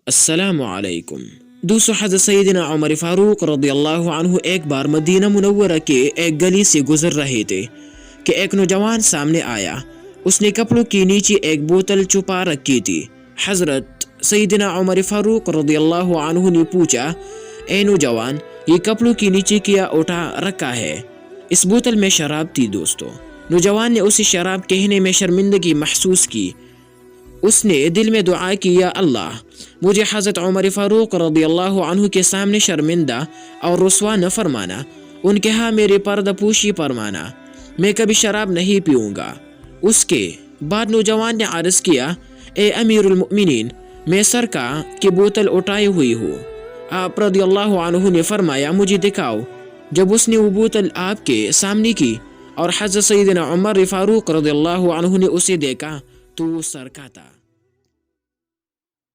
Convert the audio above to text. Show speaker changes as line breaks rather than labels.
अस्सलामु अलैकुम दोस्तों, हज़रत सैयदना उमर फारूक रज़ियल्लाहु अन्हु एक बार मदीना मुनव्वरा के एक गली से गुजर रहे थे कि एक नौजवान सामने आया। उसने कपड़ों के नीचे एक बोतल छुपा रखी थी। हज़रत सैयदना उमर फारूक रज़ियल्लाहु अन्हु ने पूछा, ए नौजवान, ये कपड़ों के नीचे क्या उठा रखा है? इस बोतल में शराब थी। दोस्तों, नौजवान ने उसे शराब कहने में शर्मिंदगी महसूस की। उसने दिल में दुआ की, या अल्लाह, मुझे हज़रत उमर फारूक रज़ियल्लाहु अन्हु के सामने शर्मिंदा और रुस्वा न फरमाना। उनके यहाँ मेरे पर्दापोशी फरमाना, मैं कभी शराब नहीं पीऊँगा। उसके बाद नौजवान ने अर्ज़ किया, ए अमीरुल मोमिनीन, मैं सरका की बोतल उठाई हुई हूँ। आप रज़ियल्लाहु अन्हु ने फरमाया, मुझे दिखाओ। जब उसने वो बोतल आपके सामने की और हज़रत सैयदना उमर फारूक रज़ियल्लाहु अन्हु ने उसे देखा तो वो सरका था।